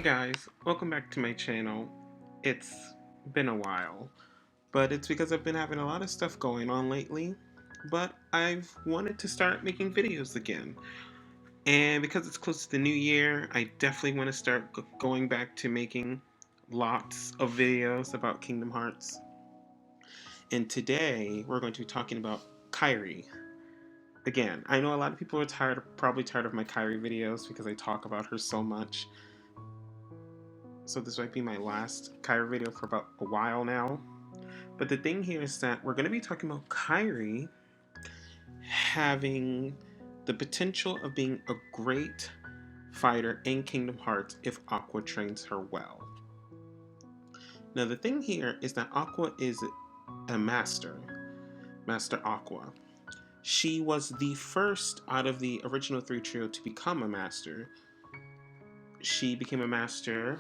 Hey guys, welcome back to my channel. It's been a while, but it's because I've been having a lot of stuff going on lately, but I've wanted to start making videos again. And because it's close to the new year, I definitely want to start going back to making lots of videos about Kingdom Hearts. And today, we're going to be talking about Kairi. Again, I know a lot of people are probably tired of my Kairi videos because I talk about her so much. So this might be my last Kairi video for about a while now. But the thing here is that we're going to be talking about Kairi having the potential of being a great fighter in Kingdom Hearts if Aqua trains her well. Now the thing here is that Aqua is a master, Master Aqua. She was the first out of the original three trio to become a master. She became a master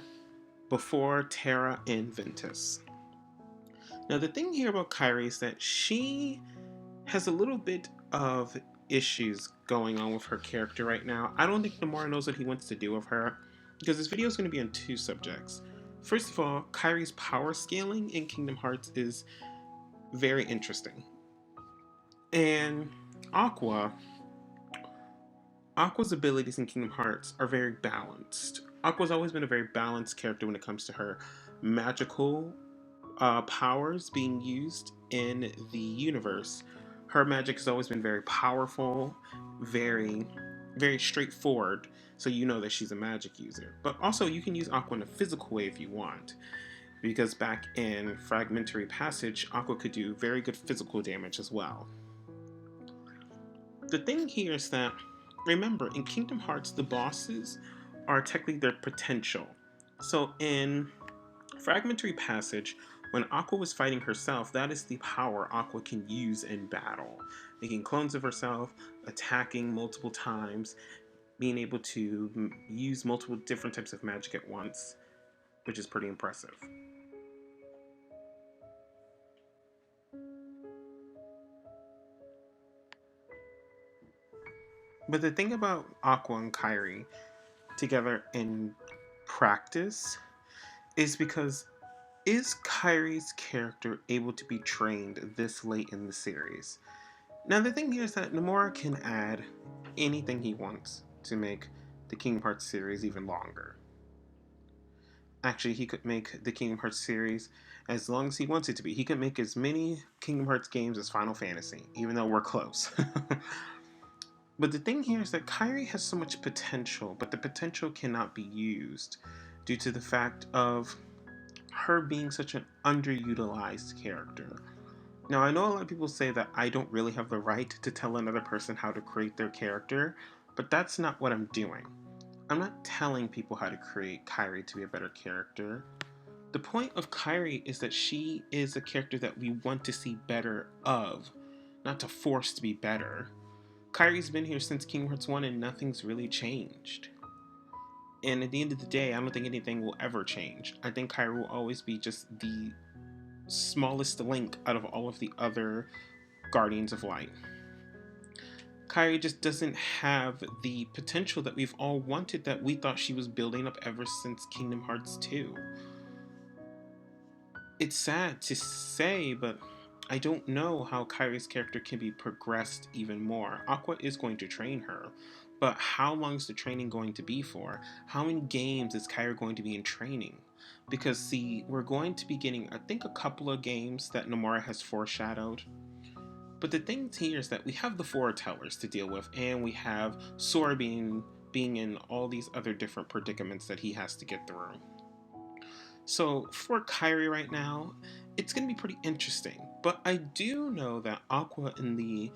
before Terra and Ventus. Now the thing here about Kairi is that she has a little bit of issues going on with her character right now. I don't think Nomura knows what he wants to do with her, because this video is going to be on two subjects. First of all, Kairi's power scaling in Kingdom Hearts is very interesting. And Aqua's abilities in Kingdom Hearts are very balanced. Aqua's always been a very balanced character when it comes to her magical powers being used in the universe. Her magic has always been very powerful, very, very straightforward, so you know that she's a magic user. But also, you can use Aqua in a physical way if you want, because back in Fragmentary Passage, Aqua could do very good physical damage as well. The thing here is that, remember, in Kingdom Hearts, the bosses are technically their potential. So in Fragmentary Passage, when Aqua was fighting herself, that is the power Aqua can use in battle. Making clones of herself, attacking multiple times, being able to use multiple different types of magic at once, which is pretty impressive. But the thing about Aqua and Kairi together in practice is because is Kairi's character able to be trained this late in the series? Now the thing here is that Nomura can add anything he wants to make the Kingdom Hearts series even longer. Actually, he could make the Kingdom Hearts series as long as he wants it to be. He could make as many Kingdom Hearts games as Final Fantasy, even though we're close. But the thing here is that Kairi has so much potential, but the potential cannot be used due to the fact of her being such an underutilized character. Now, I know a lot of people say that I don't really have the right to tell another person how to create their character, but that's not what I'm doing. I'm not telling people how to create Kairi to be a better character. The point of Kairi is that she is a character that we want to see better of, not to force to be better. Kairi's been here since Kingdom Hearts 1 and nothing's really changed. And at the end of the day, I don't think anything will ever change. I think Kairi will always be just the smallest link out of all of the other Guardians of Light. Kairi just doesn't have the potential that we've all wanted, that we thought she was building up ever since Kingdom Hearts 2. It's sad to say, but I don't know how Kairi's character can be progressed even more. Aqua is going to train her, but how long is the training going to be for? How many games is Kairi going to be in training? Because see, we're going to be getting, I think, a couple of games that Nomura has foreshadowed. But the thing here is that we have the foretellers to deal with, and we have Sora being in all these other different predicaments that he has to get through. So for Kairi right now, it's going to be pretty interesting. But I do know that Aqua in the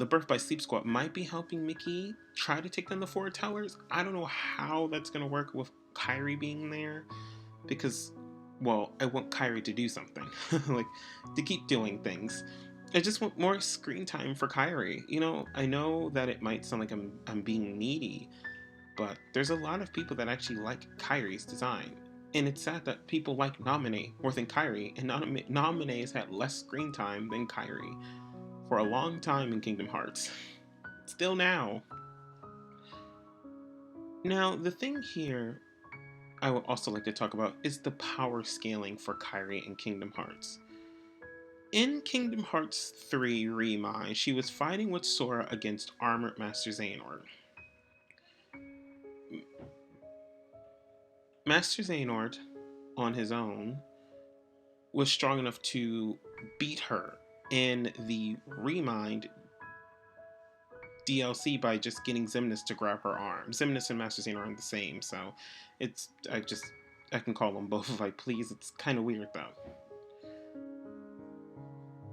Birth by Sleep Squad might be helping Mickey try to take down the foretellers. I don't know how that's going to work with Kairi being there, because, well, I want Kairi to do something, like to keep doing things. I just want more screen time for Kairi. You know, I know that it might sound like I'm being needy, but there's a lot of people that actually like Kairi's design. And it's sad that people like Naminé more than Kairi, and Naminé has had less screen time than Kairi for a long time in Kingdom Hearts. Still now. Now, the thing here I would also like to talk about is the power scaling for Kairi in Kingdom Hearts. In Kingdom Hearts 3 Remind, she was fighting with Sora against Armored Master Xehanort. Master Xehanort, on his own, was strong enough to beat her in the Remind DLC by just getting Xemnas to grab her arm. Xemnas and Master Xehanort are the same, so it's I can call them both if I please. It's kind of weird though.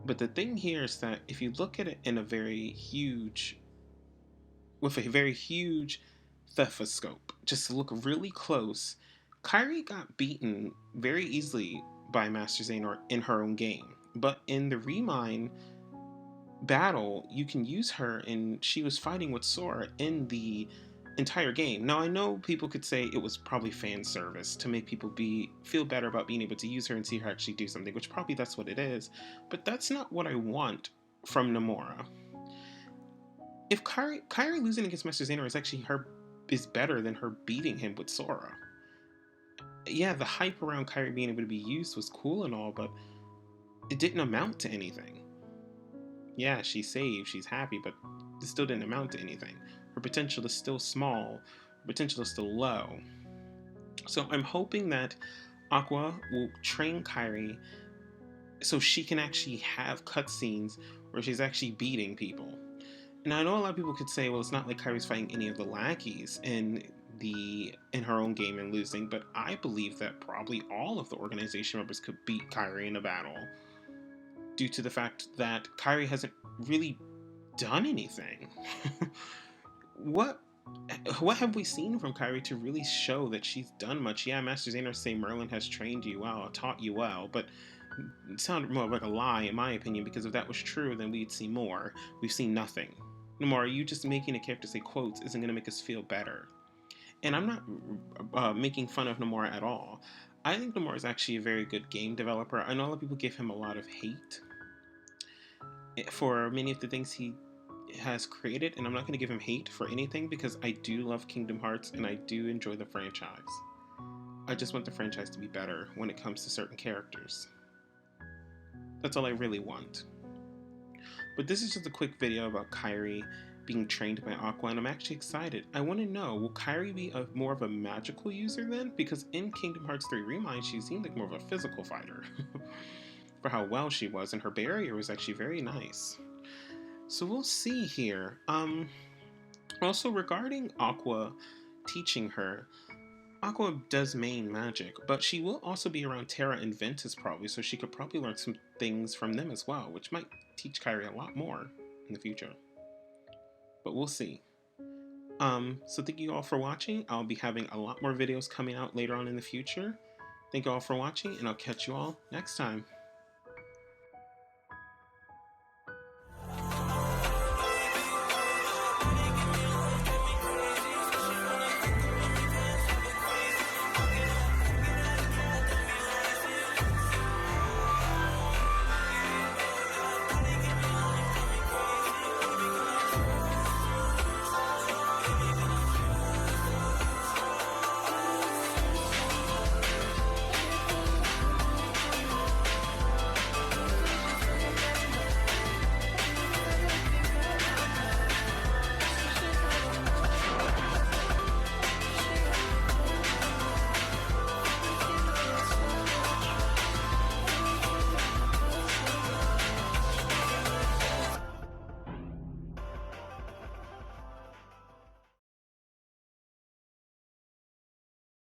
But the thing here is that if you look at it in a very huge, with a very huge thethoscope, just look really close, Kairi got beaten very easily by Master Xehanort in her own game. But in the Remind battle, you can use her, and she was fighting with Sora in the entire game. Now I know people could say it was probably fan service to make people feel better about being able to use her and see her actually do something, which probably that's what it is, but that's not what I want from Nomura. If Kairi losing against Master Xehanort is better than her beating him with Sora. Yeah, the hype around Kairi being able to be used was cool and all, but it didn't amount to anything. Yeah, she's saved, she's happy, but it still didn't amount to anything. Her potential is still small, her potential is still low. So I'm hoping that Aqua will train Kairi so she can actually have cutscenes where she's actually beating people. And I know a lot of people could say, well, it's not like Kairi's fighting any of the lackeys in her own game and losing, but I believe that probably all of the organization members could beat Kairi in a battle due to the fact that Kairi hasn't really done anything. what what have we seen from Kairi to really show that she's done much? Yeah, Master Xehanort say Merlin has trained you well, taught you well, but it sounded more like a lie in my opinion, because if that was true, then we'd see more. We've seen nothing. Nomura, you just making a character say quotes isn't going to make us feel better. And I'm not making fun of Nomura at all. I think Nomura is actually a very good game developer. I know a lot of people give him a lot of hate for many of the things he has created, and I'm not going to give him hate for anything because I do love Kingdom Hearts and I do enjoy the franchise. I just want the franchise to be better when it comes to certain characters. That's all I really want. But this is just a quick video about Kairi being trained by Aqua, and I'm actually excited. I want to know, will Kairi be more of a magical user then? Because in Kingdom Hearts 3 Remind, she seemed like more of a physical fighter for how well she was, and her barrier was actually very nice. So we'll see here. Also regarding Aqua teaching her, Aqua does main magic, but she will also be around Terra and Ventus probably, so she could probably learn some things from them as well, which might teach Kairi a lot more in the future. But we'll see. So thank you all for watching. I'll be having a lot more videos coming out later on in the future. Thank you all for watching, and I'll catch you all next time.